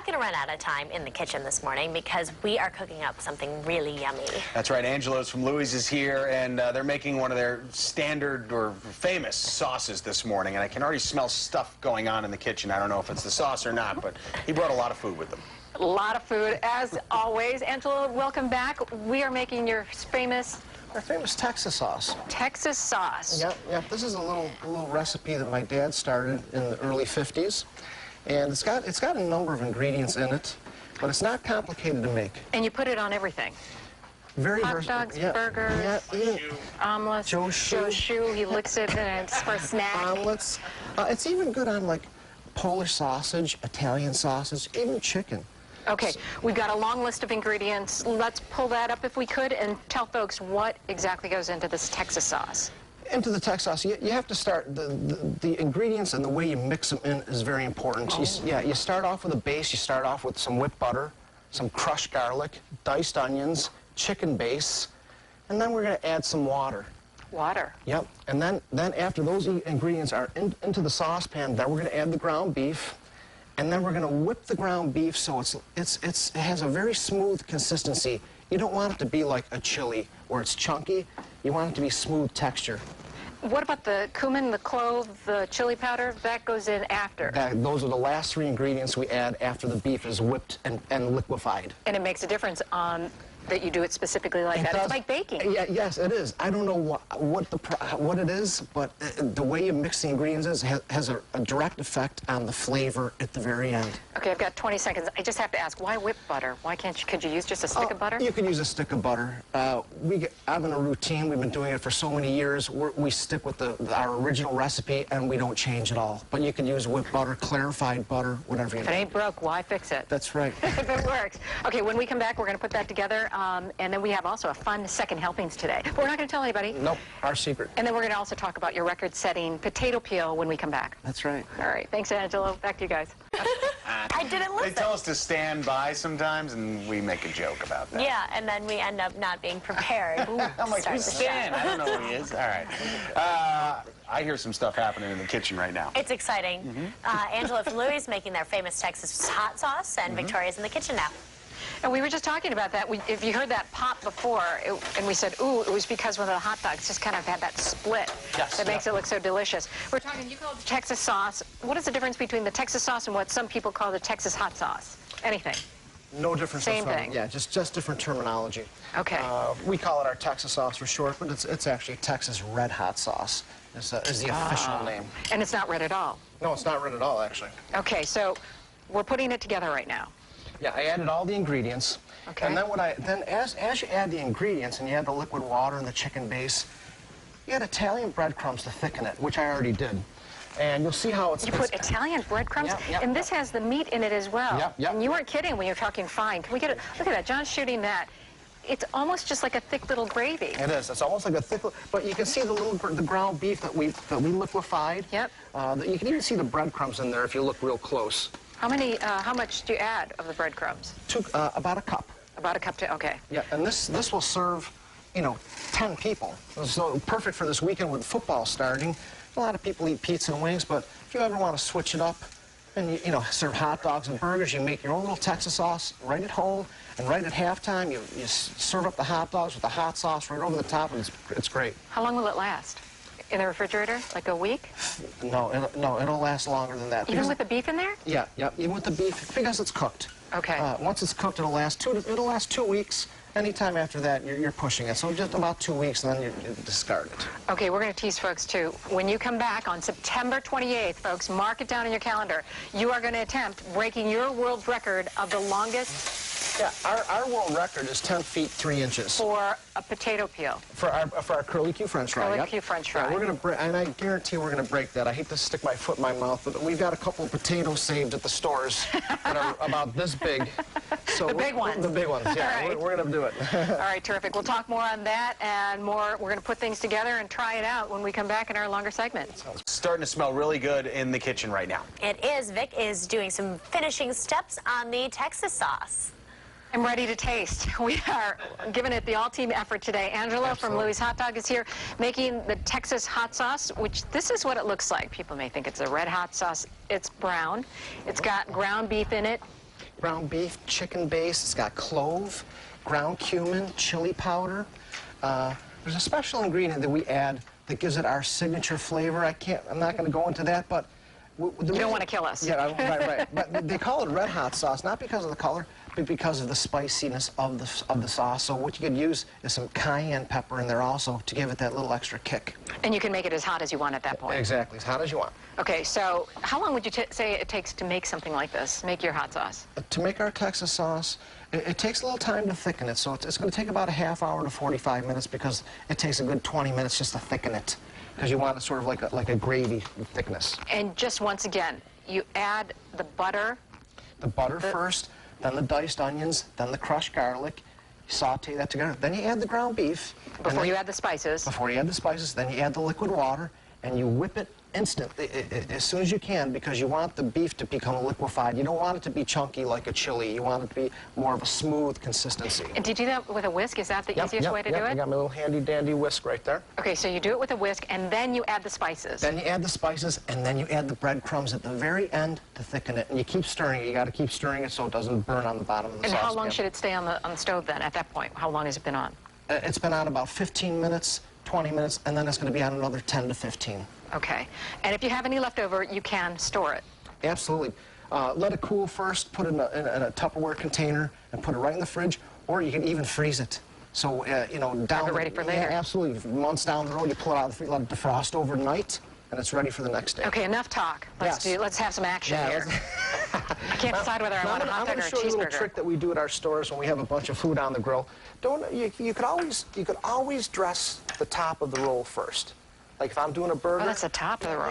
not going to run out of time in the kitchen this morning because we are cooking up something really yummy. That's right. Angelo's from Louis is here, and they're making one of their standard or famous sauces this morning. And I can already smell stuff going on in the kitchen. I don't know if it's the sauce or not, but he brought a lot of food with him. A lot of food, as always. Angelo, welcome back. We are making your famous... Our famous Texas sauce. Texas sauce. Yep. This is a little recipe that my dad started in the early 50s. And it's got a number of ingredients in it, but it's not complicated to make. And you put it on everything. Hot dogs, burgers, omelets, Joe Shoe. He licks it and it's for a snack. Omelets. It's even good on like Polish sausage, Italian sausage, even chicken. Okay, we've got a long list of ingredients. Let's pull that up if we could and tell folks what exactly goes into this Texas sauce. Into the Texas sauce, you have to start, the ingredients and the way you mix them in is very important. You start off with a base. You start off with some whipped butter, some crushed garlic, diced onions, chicken base, and then we're going to add some water. Water. Yep, and then after those ingredients are into the saucepan, then we're going to add the ground beef. And then we're going to whip the ground beef so it has a very smooth consistency. You don't want it to be like a chili where it's chunky. You want it to be smooth texture. What about the cumin, the clove, the chili powder? That goes in after. Those are the last three ingredients we add after the beef is whipped and liquefied. And it makes a difference on that you do it specifically like that. It's like baking. Yes, it is. I don't know what it is, but the way you mix the ingredients has a direct effect on the flavor at the very end. Okay, I've got 20 seconds. I just have to ask, why whipped butter? Why could you use just a stick of butter? You could use a stick of butter. I'm in a routine. We've been doing it for so many years. We stick with our original recipe, and we don't change at all. But you can use whipped butter, clarified butter, whatever you If it ain't broke, why fix it? That's right. If it works. Okay, when we come back, we're going to put that together. And then we have also a fun second helpings today. But we're not going to tell anybody. Nope, our secret. And then we're going to also talk about your record-setting potato peel when we come back. That's right. All right. Thanks, Angelo. Back to you guys. I didn't listen. They tell us to stand by sometimes, and we make a joke about that. Yeah, and then we end up not being prepared. I'm like, who's Stan? I don't know who he is. All right. I hear some stuff happening in the kitchen right now. It's exciting. Angelo from Louis is making their famous Texas hot sauce, and Victoria's in the kitchen now. And we were just talking about that. If you heard that pop before, and we said, ooh, it was because one of the hot dogs just kind of had that split that makes it look so delicious. We're talking, you call it the Texas sauce. What is the difference between the Texas sauce and what some people call the Texas hot sauce? Anything? No difference. Same thing. Yeah, just different terminology. Okay. We call it our Texas sauce for short, but it's actually Texas Red Hot Sauce is the official name. And it's not red at all? No, it's not red at all, actually. Okay, so we're putting it together right now. Yeah, I added all the ingredients. Okay. And then as you add the ingredients and you add the liquid water and the chicken base, you add Italian breadcrumbs to thicken it, which I already did. And you'll see how it's... You put Italian breadcrumbs? Yep. And this has the meat in it as well. Yep. And you weren't kidding when you're talking fine. Can we get it? Look at that. John's shooting that. It's almost just like a thick little gravy. It is. It's almost like a thick... But you can see the ground beef that we liquefied. Yep. You can even see the breadcrumbs in there if you look real close. How much do you add of the breadcrumbs? About a cup. About a cup okay. Yeah, and this will serve, 10 people. So perfect for this weekend with football starting. A lot of people eat pizza and wings, but if you ever want to switch it up and, serve hot dogs and burgers, you make your own little Texas sauce right at home, and right at halftime, you serve up the hot dogs with the hot sauce right over the top, and it's great. How long will it last? In the refrigerator? Like a week? No, it'll last longer than that. Even with the beef in there? Yeah, even with the beef, because it's cooked. Okay. Once it's cooked, it'll last 2 weeks. Anytime after that, you're pushing it. So just about 2 weeks, and then you discard it. Okay, we're going to tease folks, too. When you come back on September 28th, folks, mark it down in your calendar. You are going to attempt breaking your world record of the longest... Yeah, our world record is 10 feet 3 inches. For a potato peel. For our curly Q French fry. Curly Q French fry. Yeah, we're going to break, and I guarantee we're going to break that. I hate to stick my foot in my mouth, but we've got a couple of potatoes saved at the stores that are about this big. So the big ones. The big ones, yeah. Right. We're going to do it. All right, terrific. We'll talk more on that and more. We're going to put things together and try it out when we come back in our longer segment. It's starting to smell really good in the kitchen right now. It is. Vic is doing some finishing steps on the Texas sauce. I'm ready to taste. We are giving it the all-team effort today. Angelo from Louis Hot Dog is here making the Texas hot sauce, which this is what it looks like. People may think it's a red hot sauce. It's brown. It's got ground beef in it. ground beef, chicken base. It's got clove, ground cumin, chili powder. There's a special ingredient that we add that gives it our signature flavor. I'm not going to go into that, but... You don't want to kill us. Yeah, right. But they call it red hot sauce, not because of the color, but because of the spiciness of the sauce. So what you could use is some cayenne pepper in there also to give it that little extra kick. And you can make it as hot as you want at that point. Exactly, as hot as you want. Okay, so how long would you say it takes to make something like this, make your hot sauce? To make our Texas sauce, it takes a little time to thicken it. So it's going to take about a half hour to 45 minutes because it takes a good 20 minutes just to thicken it. Because you want it sort of like a gravy thickness. And just once again, you add the butter. The butter first, then the diced onions, then the crushed garlic. You saute that together. Then you add the ground beef. Before you add the spices. Before you add the spices, then you add the liquid water, and you whip it instantly, as soon as you can, because you want the beef to become liquefied. You don't want it to be chunky like a chili. You want it to be more of a smooth consistency. And do you do that with a whisk? Is that the easiest way to do it? I got my little handy-dandy whisk right there. Okay, so you do it with a whisk, and then you add the spices. Then you add the spices, and then you add the breadcrumbs at the very end to thicken it. And you keep stirring it. You got to keep stirring it so it doesn't burn on the bottom of the saucepan. And how long should it stay on the stove then, at that point? How long has it been on? It's been on about 15 minutes, 20 minutes, and then it's going to be on another 10 to 15. Okay. And if you have any left over, you can store it. Absolutely. Let it cool first, put it in a Tupperware container, and put it right in the fridge, or you can even freeze it. So, you know, down... Have it ready for later. Yeah, absolutely. Months down the road, you pull it out of the freezer, let it defrost overnight, and it's ready for the next day. Okay, enough talk. Let's have some action here. I can't decide whether I want a hot dog or a I'm going to show you a little cheeseburger. trick that we do at our stores when we have a bunch of food on the grill. You could always dress the top of the roll first. Like if I'm doing a burger. Oh, that's the top of the roll.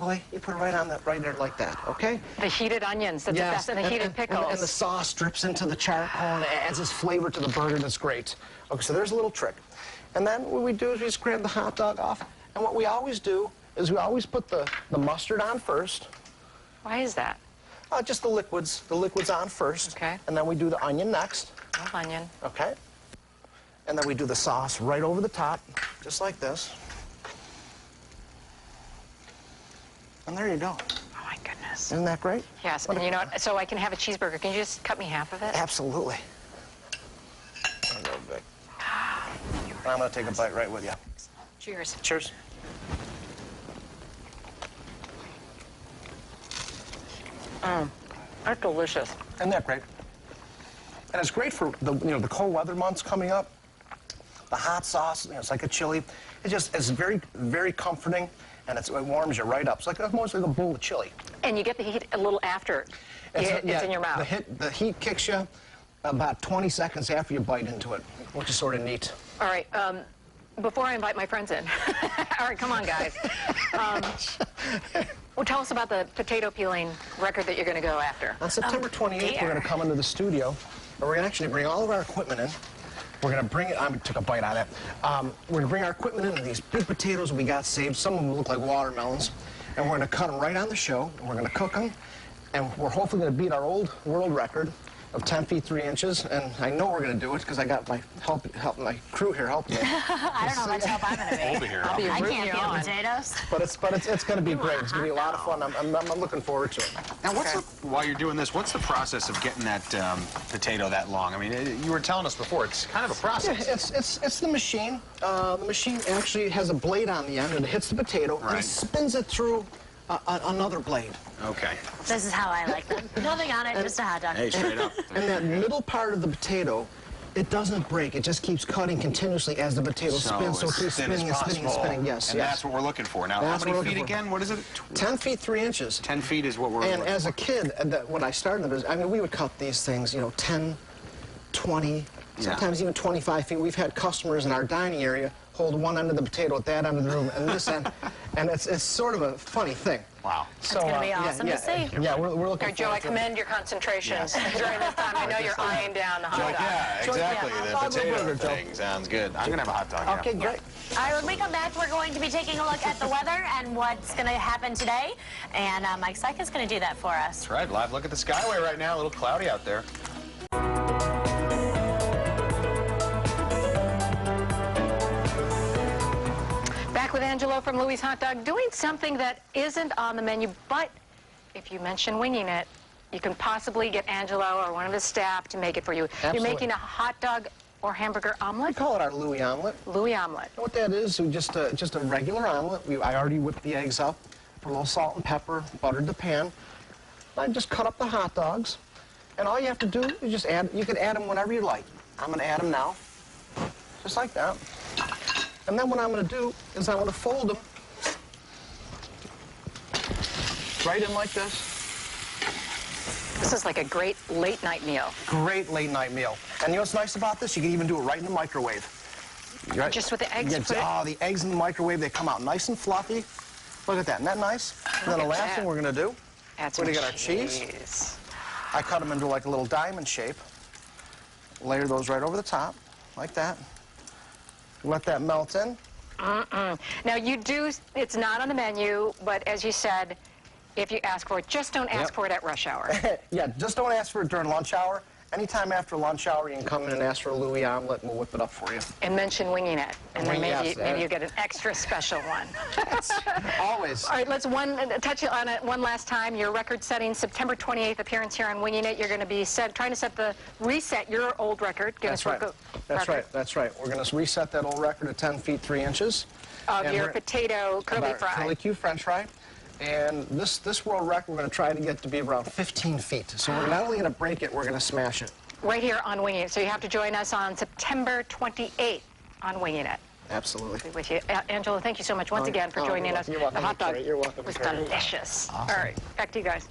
Yeah, you put it right there like that, okay? The heated onions, that's the best, and the heated pickles. And the sauce drips into the charcoal and it adds this flavor to the burger that's great. Okay, so there's a little trick. And then what we do is we just grab the hot dog off. And what we always do is we always put the mustard on first. Why is that? Just the liquids on first. Okay. And then we do the onion next. Love onion. Okay. And then we do the sauce right over the top, just like this. And there you go. Oh, my goodness. Isn't that great? Yes, and you know what? So I can have a cheeseburger. Can you just cut me half of it? Absolutely. A little bit. I'm going to take a bite right with you. Cheers. Cheers. That's delicious. Isn't that great? And it's great for the cold weather months coming up. The hot sauce, it's like a chili. It's very, very comforting, and it warms you right up. It's almost like a bowl of chili. And you get the heat a little after it's in your mouth. The heat kicks you about 20 seconds after you bite into it, which is sort of neat. All right. Before I invite my friends in. All right, come on, guys. Well, tell us about the potato peeling record that you're going to go after. On September 28th, we're going to come into the studio, and we're going to actually bring all of our equipment in. We're going to bring it, I took a bite out of that. We're going to bring our equipment in, and these big potatoes we got saved, some of them look like watermelons, and we're going to cut them right on the show, and we're going to cook them, and we're hopefully going to beat our old world record of 10 feet 3 inches, and I know we're going to do it because I got my my crew here helping me. I don't know how much help I'm going to be. Over here. I'll be I rooting can't you peel on. potatoes. But it's going to be great. It's going to be a lot of fun. I'm looking forward to it. Now, while you're doing this, what's the process of getting that potato that long? I mean, you were telling us before, it's kind of a process. Yeah, it's the machine. The machine actually has a blade on the end, and it hits the potato, and Right. it spins it through another blade. Okay. This is how I like them. Nothing on it, just a hot dog. Hey, straight up. And that middle part of the potato, it doesn't break. It just keeps cutting continuously as the potato spins. So it as keeps thin as spinning and spinning and possible. spinning. Yes, And yes. that's what we're looking for. Now, That's how many what we're feet looking for. again? What is it? 10 feet 3 inches. 10 feet is what we're And looking as for. a kid, when I started the business, I mean, we would cut these things, 10, 20, sometimes even 25 feet. We've had customers in our dining area hold one end of the potato at that end of the room and this end, and it's sort of a funny thing. Wow. So, gonna be awesome to see. Yeah, we're looking All right, Joe, I forward to it. commend your concentration during this time. I know you're eyeing down the hot dog. Yeah, exactly. yeah, The I'll go potato burger, Joe. thing sounds good. I'm going to have a hot dog. yeah. Okay, great. All right, when we come back, we're going to be taking a look at the weather and what's going to happen today. And Mike Syka is going to do that for us. That's right. Live look at the Skyway right now. A little cloudy out there. Back with Angelo from Louie's Hot Dog, doing something that isn't on the menu, but if you mention winging it, you can possibly get Angelo or one of his staff to make it for you. Absolutely. You're making a hot dog or hamburger We omelet? call it our Louis omelet. Louis omelet. What that is, we just a regular omelet. I already whipped the eggs up, put a little salt and pepper, buttered the pan. I just cut up the hot dogs, and all you have to do is just add. You can add them whenever you like. I'm going to add them now, just like that. And then what I'm going to do is I'm going to fold them right in like this. This is like a great late night meal. Great late night meal. And you know what's nice about this? You can even do it right in the microwave. Right? Just with the eggs? Yeah, put it- oh, the eggs in the microwave, they come out nice and fluffy. Look at that, isn't that nice? And then the Look at last that. thing we're going to do, Add we're some going to get our cheese. cheese. I cut them into like a little diamond shape. Layer those right over the top, like that. Let that melt in. Now you do, it's not on the menu, but as you said, if you ask for it, just don't ask Yep. for it at rush hour. Yeah, just don't ask for it during lunch hour. Anytime after lunch hour, you can come in and ask for a Louis omelet, and we'll whip it up for you. And mention winging it. And then Yes, maybe you get an extra special one. Always. All right, let's touch on it one last time. Your record-setting September 28th appearance here on Winging It. You're going to be trying to reset your old record. That's right. That's right. That's right. We're going to reset that old record at 10 feet 3 inches. Of And your we're- potato curly About fry. Curly Q French fry. And this world record, we're going to try to get to be around 15 feet. So we're not only going to break it, we're going to smash it. Right here on Winging It. So you have to join us on September 28th on Winging It. Absolutely. Be with you. Angela, thank you so much once again for joining us. You're welcome. The hot dog You're welcome. was delicious. All right, back to you guys.